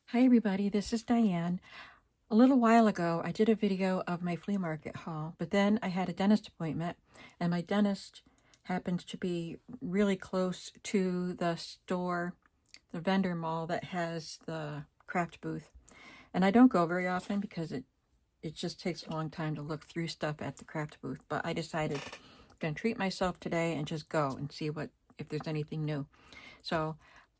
Hi everybody, this is Diane. A little while ago, I did a video of my flea market haul, but then I had a dentist appointment, and my dentist happens to be really close to the store, the vendor mall that has the craft booth. And I don't go very often because it just takes a long time to look through stuff at the craft booth, but I decided I'm going to treat myself today and just go and see if there's anything new. So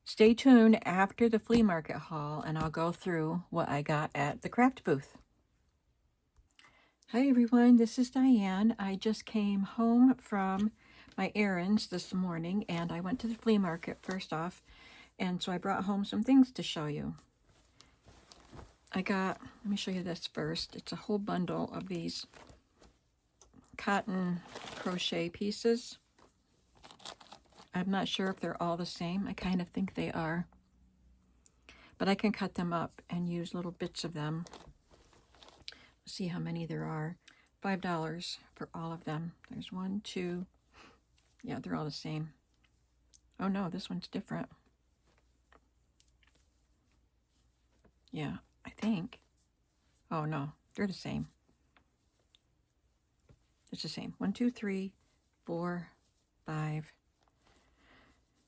stay tuned after the flea market haul and I'll go through what I got at the craft booth. Hi everyone, this is Diane. I just came home from my errands this morning and I went to the flea market first off, and so I brought home some things to show you. Let me show you this first. It's a whole bundle of these cotton crochet pieces. I'm not sure if they're all the same. I kind of think they are. But I can cut them up and use little bits of them. Let's see how many there are. $5 for all of them. There's 1, 2. Yeah, they're all the same. Oh no, this one's different. Yeah, I think. Oh no, they're the same. It's the same. 1, 2, 3, 4, 5,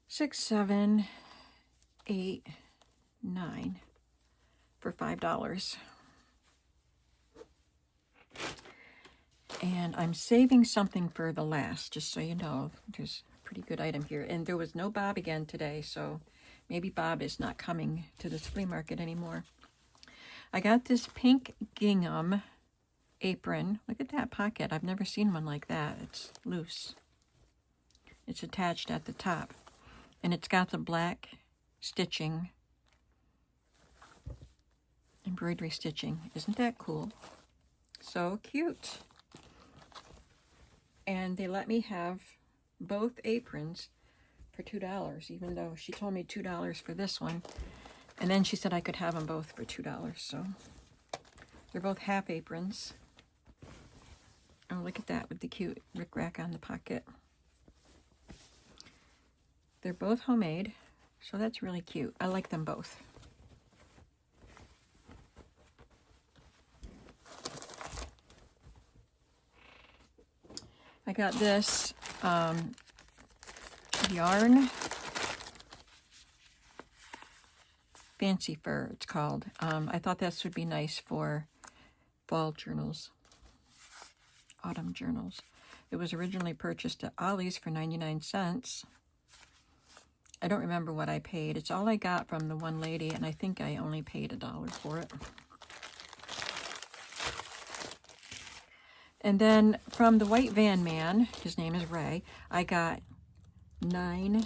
6, 7, 8, 9 for $5. And I'm saving something for the last, just so you know. There's a pretty good item here. And there was no Bob again today, so maybe Bob is not coming to this flea market anymore. I got this pink gingham apron. Look at that pocket. I've never seen one like that. It's loose. It's attached at the top. And it's got the black stitching, embroidery stitching. Isn't that cool? So cute. And they let me have both aprons for $2, even though she told me $2 for this one. And then she said I could have them both for $2. So they're both half aprons. Oh, look at that with the cute rickrack on the pocket. They're both homemade, so that's really cute. I like them both. I got this yarn, Fancy Fur it's called. I thought this would be nice for fall journals, autumn journals. It was originally purchased at Ollie's for 99 cents. I don't remember what I paid. It's all I got from the one lady, and I think I only paid $1 for it. And then from the White Van Man, his name is Ray, I got 9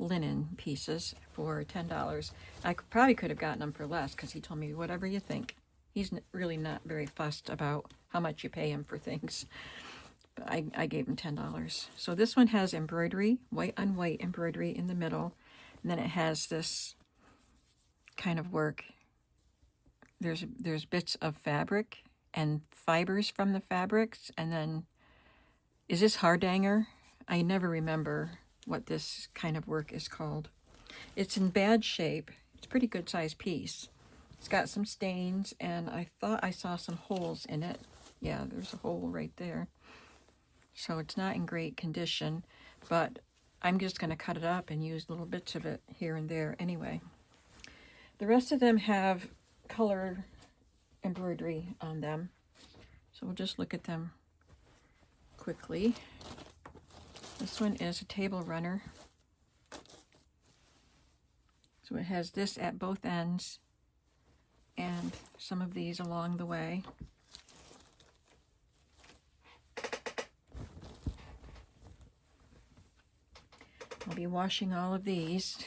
linen pieces for $10. I probably could have gotten them for less because he told me whatever you think. He's really not very fussed about how much you pay him for things. But I gave him $10. So this one has embroidery, white on white embroidery in the middle. And then it has this kind of work. There's bits of fabric and fibers from the fabrics. And then, is this hardanger? I never remember what this kind of work is called. It's in bad shape. It's a pretty good sized piece. It's got some stains, and I thought I saw some holes in it. Yeah, there's a hole right there. So it's not in great condition, but I'm just going to cut it up and use little bits of it here and there anyway. The rest of them have color embroidery on them, so we'll just look at them quickly. This one is a table runner. So it has this at both ends and some of these along the way. I'll be washing all of these.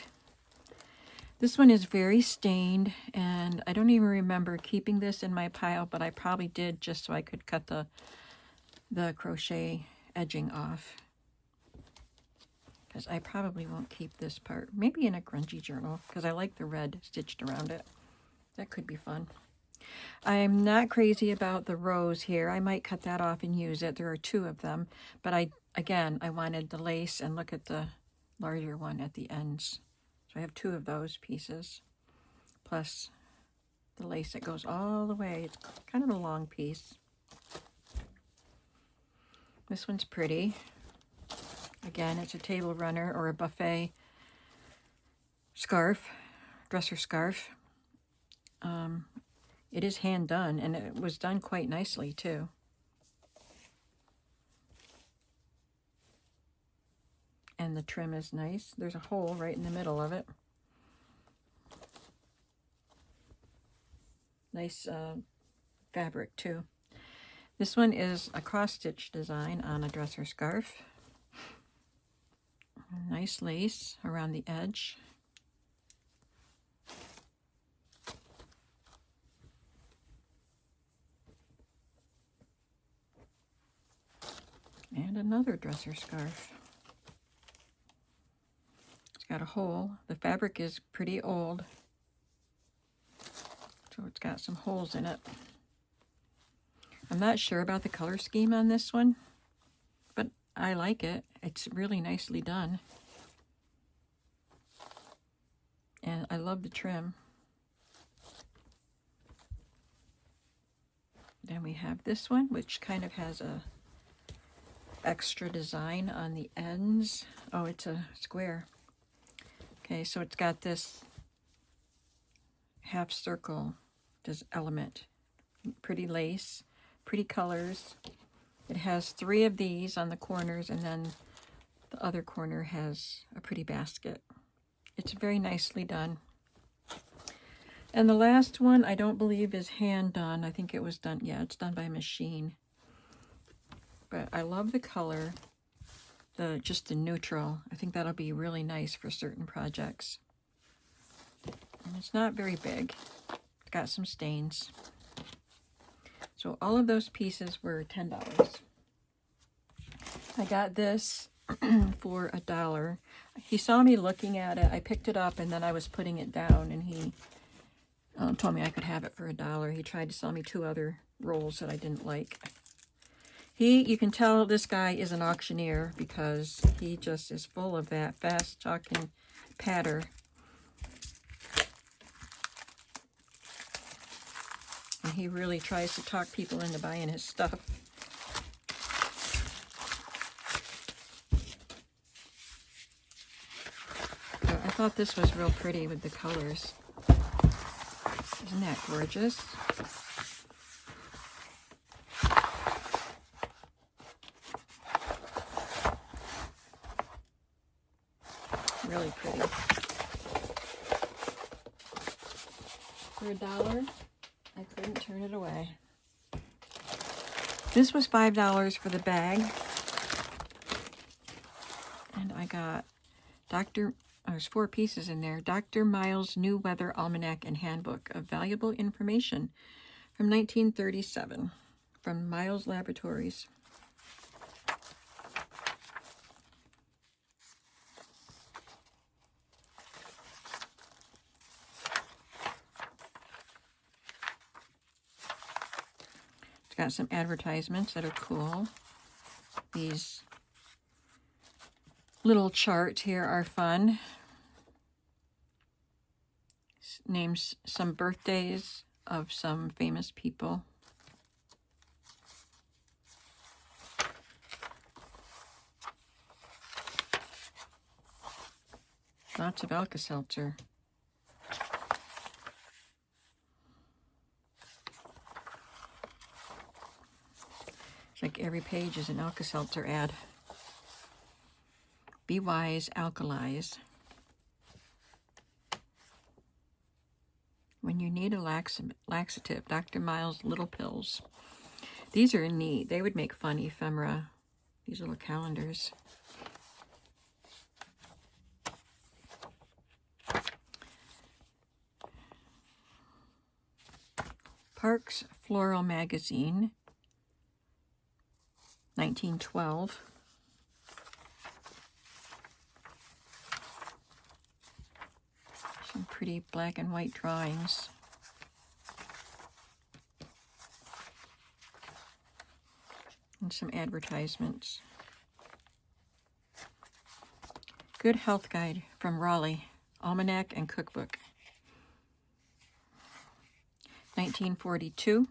This one is very stained, and I don't even remember keeping this in my pile, but I probably did just so I could cut the crochet edging off. Because I probably won't keep this part. Maybe in a grungy journal, because I like the red stitched around it. That could be fun. I'm not crazy about the rose here. I might cut that off and use it. There are 2 of them, but I wanted the lace, and look at the larger one at the ends. So I have 2 of those pieces, plus the lace that goes all the way. It's kind of a long piece. This one's pretty. Again, it's a table runner or a buffet scarf, dresser scarf. It is hand done, and it was done quite nicely too. And the trim is nice. There's a hole right in the middle of it. Nice fabric too. This one is a cross-stitch design on a dresser scarf. Nice lace around the edge. And another dresser scarf. It's got a hole. The fabric is pretty old, so it's got some holes in it. I'm not sure about the color scheme on this one, but I like it. It's really nicely done. And I love the trim. Then we have this one, which kind of has a extra design on the ends. Oh, it's a square. Okay, so it's got this half circle element. Pretty lace, pretty colors. It has 3 of these on the corners, and then the other corner has a pretty basket. It's very nicely done. And the last one I don't believe is hand done. I think it was done, yeah, it's done by machine. But I love the color, just the neutral. I think that'll be really nice for certain projects. And it's not very big. It's got some stains. So all of those pieces were $10. I got this for $1. He saw me looking at it. I picked it up and then I was putting it down, and he told me I could have it for $1. He tried to sell me 2 other rolls that I didn't like. You can tell this guy is an auctioneer because he just is full of that fast talking patter. And he really tries to talk people into buying his stuff. So I thought this was real pretty with the colors. Isn't that gorgeous? Really pretty. For $1, I couldn't turn it away. This was $5 for the bag. And I got there's 4 pieces in there. Dr. Miles' New Weather Almanac and Handbook of Valuable Information from 1937 from Miles Laboratories. It's got some advertisements that are cool. These little charts here are fun. Names some birthdays of some famous people. Lots of Alka-Seltzer. It's like every page is an Alka-Seltzer ad. Be wise, alkalize. When you need a laxative, Dr. Miles' Little Pills. These are neat. They would make fun ephemera. These little calendars. Parks Floral Magazine, 1912. Some pretty black and white drawings. And some advertisements. Good Health Guide from Raleigh, Almanac and Cookbook. 1942.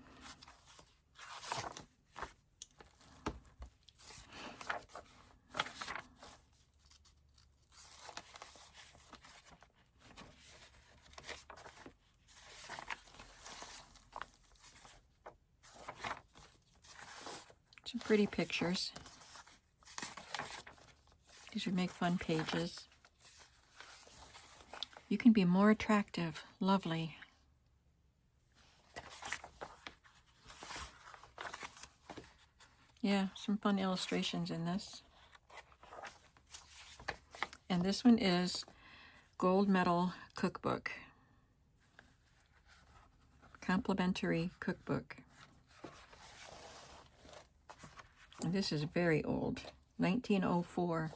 Some pretty pictures. These would make fun pages. You can be more attractive. Lovely. Yeah, some fun illustrations in this. And this one is Gold Medal Cookbook. Complimentary cookbook. And this is very old. 1904.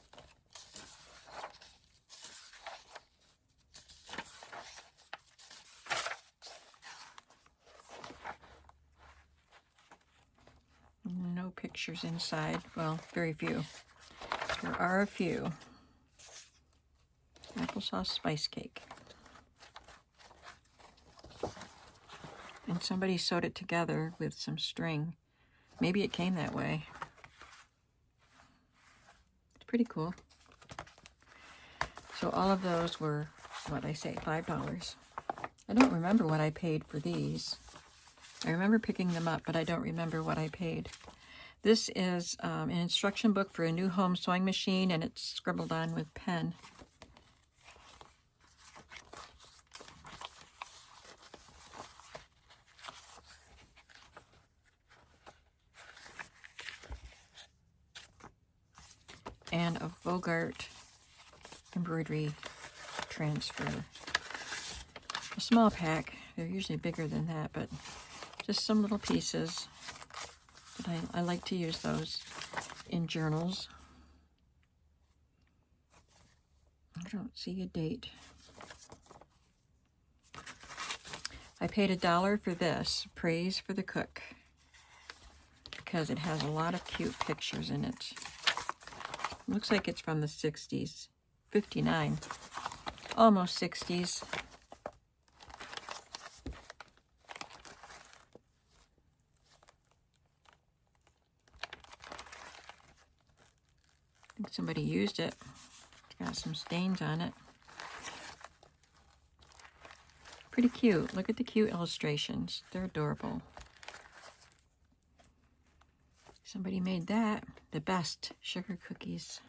No pictures inside. Well, very few. There are a few. Applesauce spice cake. And somebody sewed it together with some string. Maybe it came that way. It's pretty cool. So all of those were, what I say, $5. I don't remember what I paid for these. I remember picking them up, but I don't remember what I paid. This is an instruction book for a new home sewing machine, and it's scribbled on with pen. And a Bogart embroidery transfer. A small pack. They're usually bigger than that, but just some little pieces. But I like to use those in journals. I don't see a date. I paid $1 for this, Praise for the Cook, because it has a lot of cute pictures in it. Looks like it's from the 60s. 59. Almost 60s. I think somebody used it. It's got some stains on it. Pretty cute. Look at the cute illustrations. They're adorable. Somebody made that. The best sugar cookies.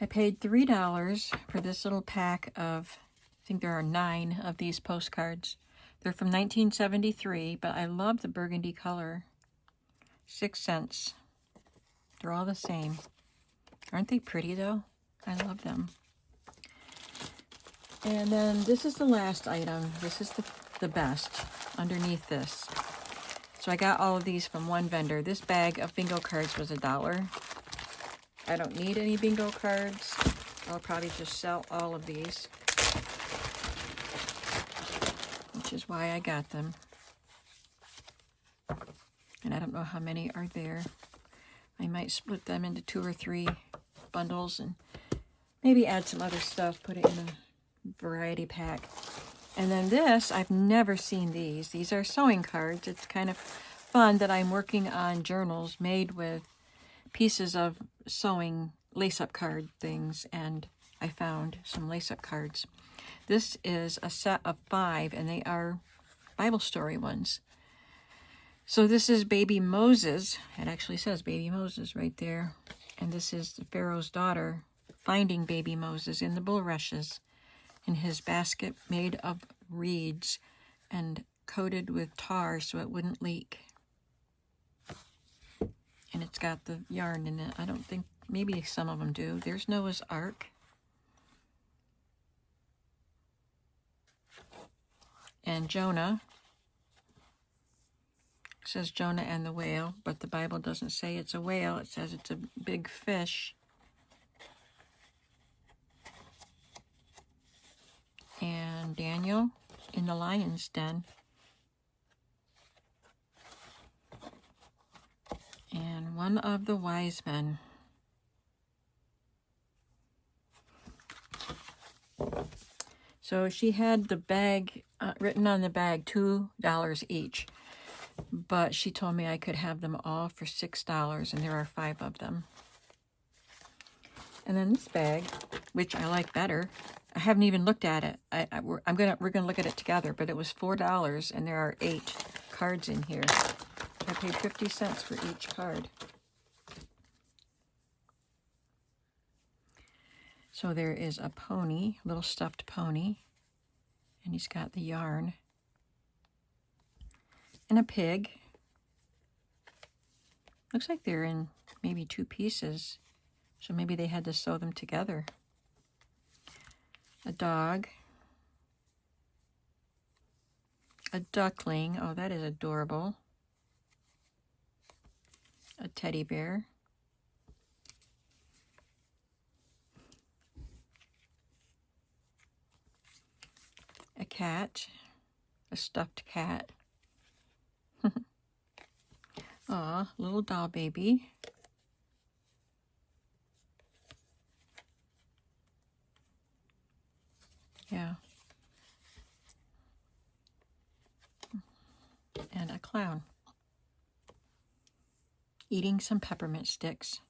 I paid $3 for this little pack of, I think there are 9 of these postcards. They're from 1973, but I love the burgundy color. 6 cents. They're all the same. Aren't they pretty though? I love them. And then this is the last item. This is the best underneath this. So I got all of these from one vendor. This bag of bingo cards was $1. I don't need any bingo cards. I'll probably just sell all of these, which is why I got them. And I don't know how many are there. I might split them into 2 or 3 bundles and maybe add some other stuff, put it in a variety pack. And then this, I've never seen these. These are sewing cards. It's kind of fun that I'm working on journals made with pieces of sewing lace-up card things, and I found some lace-up cards. This is a set of 5, and they are Bible story ones. So this is baby Moses. It actually says baby Moses right there. And this is the Pharaoh's daughter finding baby Moses in the bulrushes in his basket made of reeds and coated with tar so it wouldn't leak. And it's got the yarn in it. I don't think, maybe some of them do. There's Noah's Ark. And Jonah. It says Jonah and the whale, but the Bible doesn't say it's a whale. It says it's a big fish. And Daniel in the lion's den. And one of the wise men. So she had the bag, written on the bag, $2 each. But she told me I could have them all for $6, and there are 5 of them. And then this bag, which I like better, I haven't even looked at it. We're gonna look at it together, but it was $4, and there are 8 cards in here. I paid 50 cents for each card. So there is a pony, a little stuffed pony, and he's got the yarn. And a pig. Looks like they're in maybe 2 pieces, so maybe they had to sew them together. A dog. A duckling. Oh, that is adorable. A teddy bear. A cat. A stuffed cat. Aw, little doll baby. Yeah. And a clown. Eating some peppermint sticks.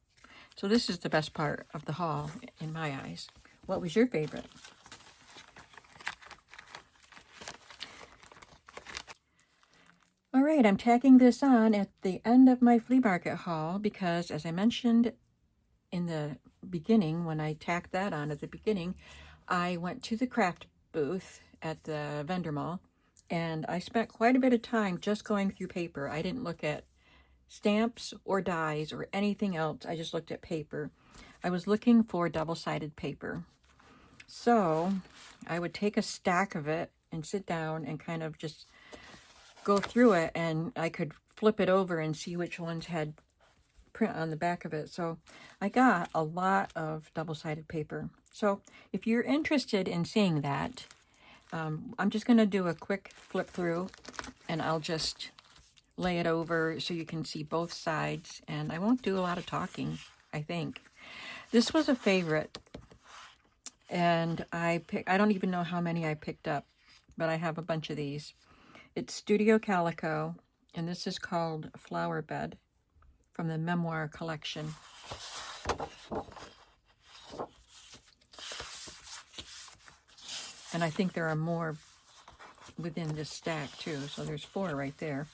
So this is the best part of the haul, in my eyes. What was your favorite? All right, I'm tacking this on at the end of my flea market haul because, as I mentioned in the beginning, when I tacked that on at the beginning, I went to the craft booth at the vendor mall, and I spent quite a bit of time just going through paper. I didn't look at stamps or dies or anything else. I just looked at paper. I was looking for double-sided paper. So I would take a stack of it and sit down and kind of just go through it, and I could flip it over and see which ones had print on the back of it. So I got a lot of double-sided paper. So if you're interested in seeing that, I'm just going to do a quick flip through, and I'll just lay it over so you can see both sides, and I won't do a lot of talking, I think. This was a favorite, and I don't even know how many I picked up, but I have a bunch of these. It's Studio Calico, and this is called Flower Bed from the Memoir collection. And I think there are more within this stack too, so there's 4 right there.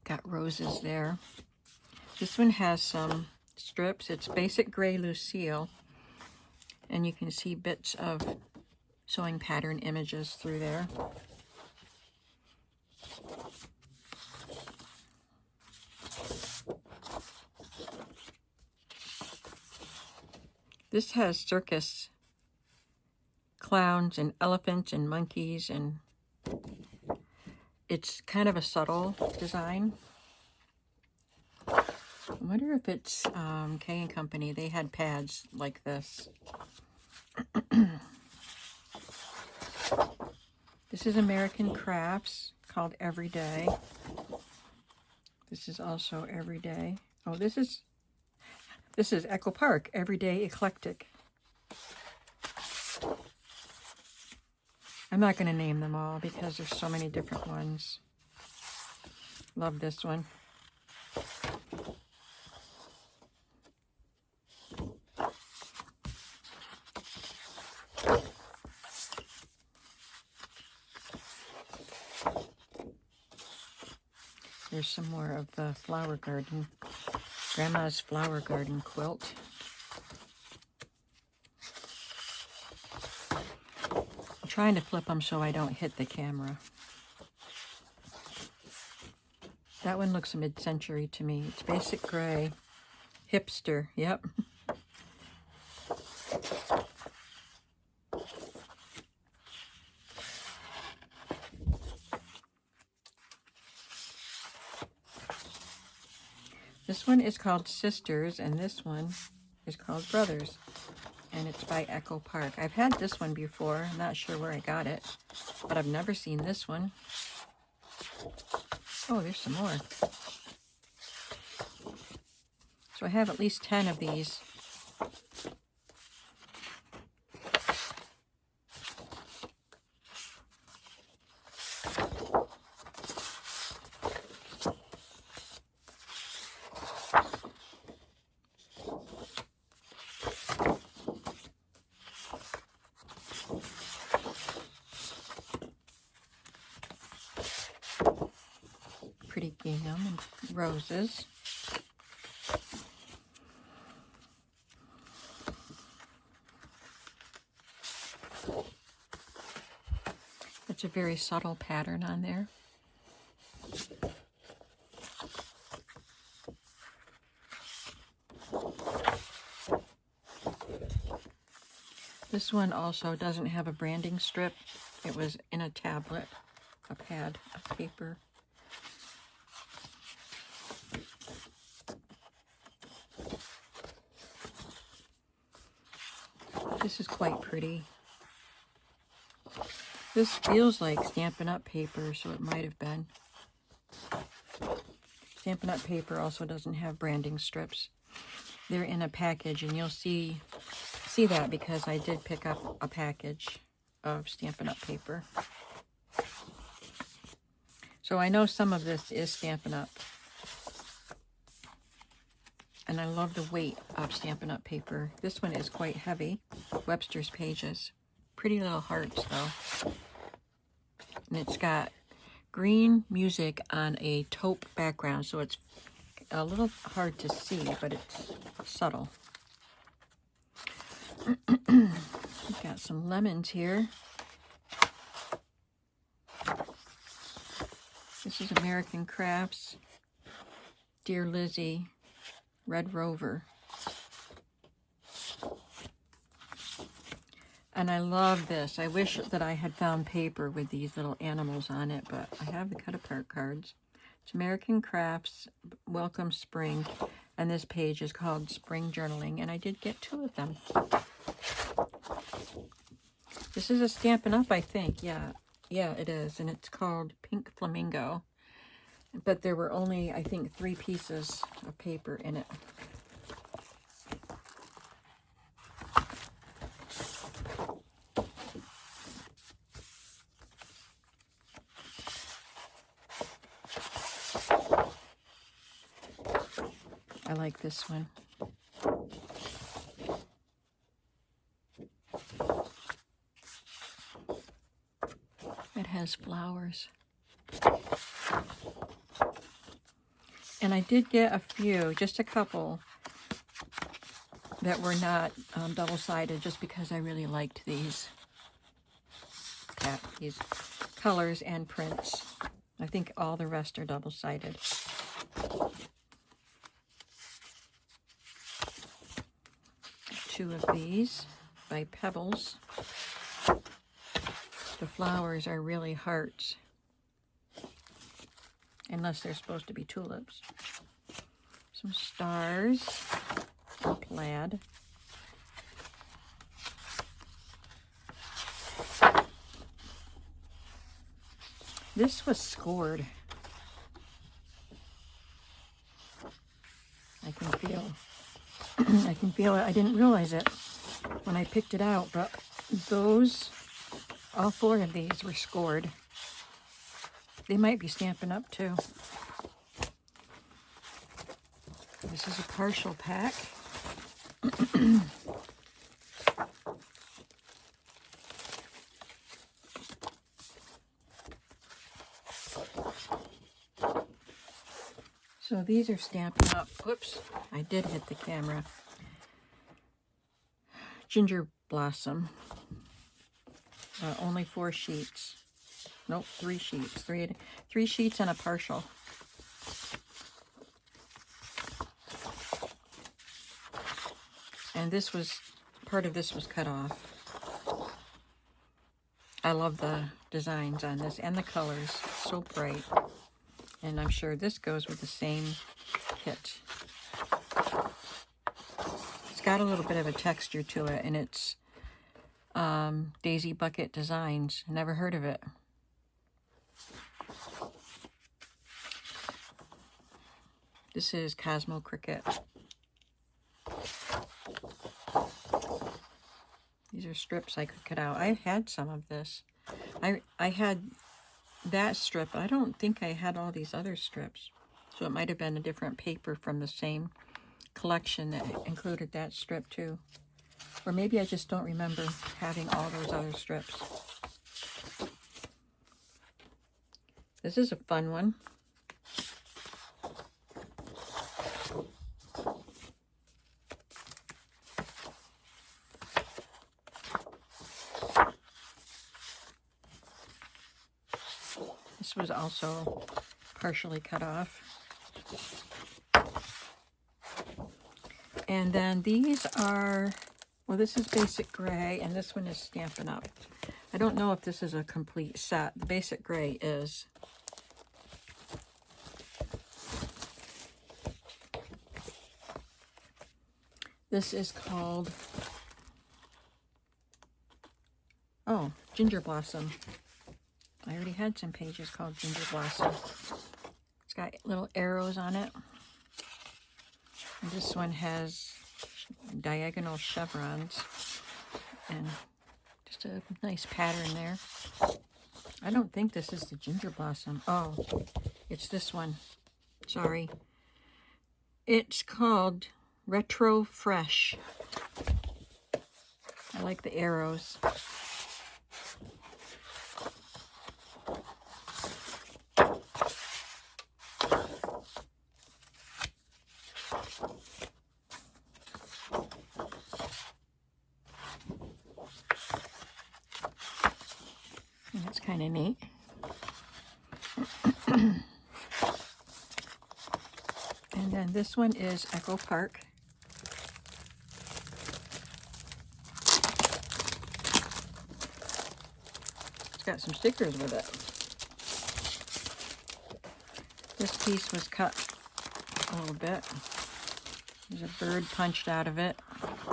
Got roses there. This one has some strips. It's basic gray Lucille, and you can see bits of sewing pattern images through there. This has circus clowns and elephants and monkeys, and it's kind of a subtle design. I wonder if it's K & Company. They had pads like this. This is American Crafts, called Everyday. This is also Everyday. Oh, this is Echo Park, Everyday Eclectic. I'm not going to name them all because there's so many different ones. Love this one. There's some more of the flower garden, Grandma's flower garden quilt. I'm trying to flip them so I don't hit the camera. That one looks mid-century to me. It's basic gray. Hipster, yep. This one is called Sisters, and this one is called Brothers, and it's by Echo Park. I've had this one before. I'm not sure where I got it, but I've never seen this one. Oh, there's some more. So I have at least 10 of these. roses. It's a very subtle pattern on there. This one also doesn't have a branding strip. It was in a tablet, a pad of paper. This is quite pretty. This feels like Stampin' Up! Paper, so it might have been. Stampin' Up! Paper also doesn't have branding strips. They're in a package, and you'll see that because I did pick up a package of Stampin' Up! Paper. So I know some of this is Stampin' Up! And I love the weight of Stampin' Up! Paper. This one is quite heavy. Webster's Pages. Pretty little hearts, though. And it's got green music on a taupe background, so it's a little hard to see, but it's subtle. We've got some lemons here. This is American Crafts. Dear Lizzie. Red Rover. And I love this. I wish that I had found paper with these little animals on it, but I have the cut-apart cards. It's American Crafts, Welcome Spring, and this page is called Spring Journaling, and I did get 2 of them. This is a Stampin' Up! I think. Yeah, it is, and it's called Pink Flamingo. But there were only, I think, 3 pieces of paper in it. I like this one. It has flowers. And I did get a few, just a couple, that were not double-sided, just because I really liked these colors and prints. I think all the rest are double-sided. Two of these by Pebbles. The flowers are really hearts. Unless they're supposed to be tulips. Some stars, some plaid. This was scored. I can feel it. I didn't realize it when I picked it out, but all 4 of these were scored. They might be Stampin' Up! Too. This is a partial pack. So these are Stampin' Up! Whoops, I did hit the camera. Ginger Blossom. Only 4 sheets. Nope, 3 sheets. Three sheets and a partial. And part of this was cut off. I love the designs on this and the colors. So bright. And I'm sure this goes with the same kit. It's got a little bit of a texture to it, and it's Daisy Bucket Designs. Never heard of it. This is Cosmo Cricket. These are strips I could cut out. I had some of this. I had that strip. I don't think I had all these other strips. So it might have been a different paper from the same collection that included that strip too. Or maybe I just don't remember having all those other strips. This is a fun one. was also partially cut off. And then these are, well, this is basic gray, and this one is Stampin' Up. I don't know if this is a complete set. The basic gray is. This is called, oh, Ginger Blossom. I already had some pages called Ginger Blossom. It's got little arrows on it. And this one has diagonal chevrons and just a nice pattern there. I don't think this is the Ginger Blossom. Oh, it's this one. Sorry. It's called Retro Fresh. I like the arrows. And that's kind of neat. And then this one is Echo Park. Got some stickers with it. This piece was cut a little bit. There's a bird punched out of it,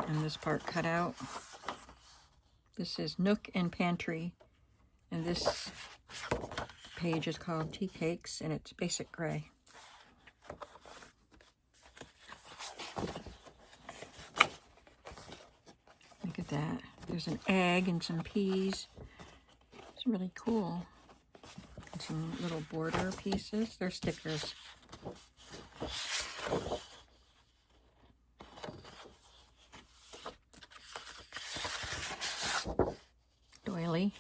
and this part cut out. This is Nook and Pantry, and this page is called Tea Cakes, and it's basic gray. Look at that. There's an egg and some peas. Really cool. And some little border pieces. They're stickers. Doily.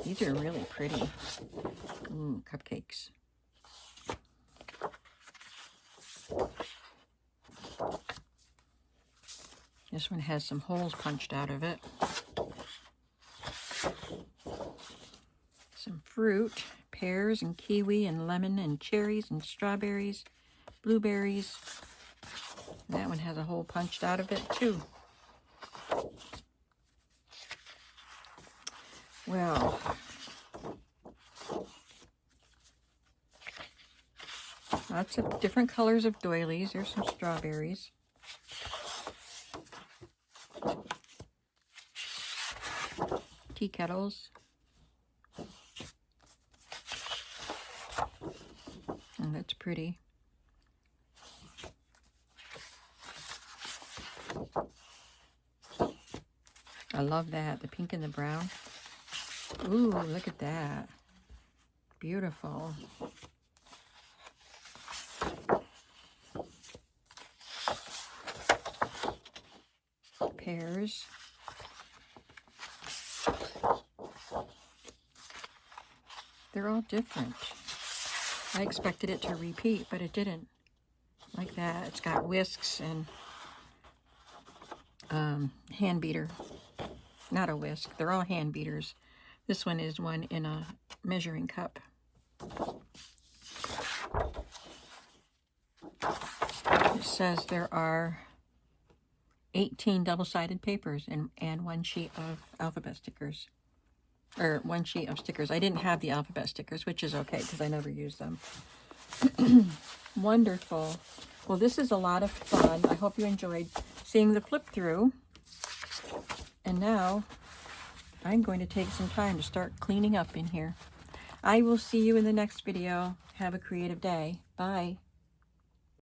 These are really pretty. Ooh, cupcakes. This one has some holes punched out of it. Some fruit, pears and kiwi and lemon and cherries and strawberries, blueberries. That one has a hole punched out of it too. Well, lots of different colors of doilies. There's some strawberries. Tea kettles. And that's pretty. I love that, the pink and the brown. Ooh, look at that. Beautiful. Pears. They're all different. I expected it to repeat, but it didn't. Like that. It's got whisks and hand beater. Not a whisk. They're all hand beaters. This one is one in a measuring cup. It says there are 18 double-sided papers and one sheet of alphabet stickers. Or one sheet of stickers. I didn't have the alphabet stickers, which is okay because I never use them. Wonderful. Well, this is a lot of fun. I hope you enjoyed seeing the flip through. And now I'm going to take some time to start cleaning up in here. I will see you in the next video. Have a creative day. Bye.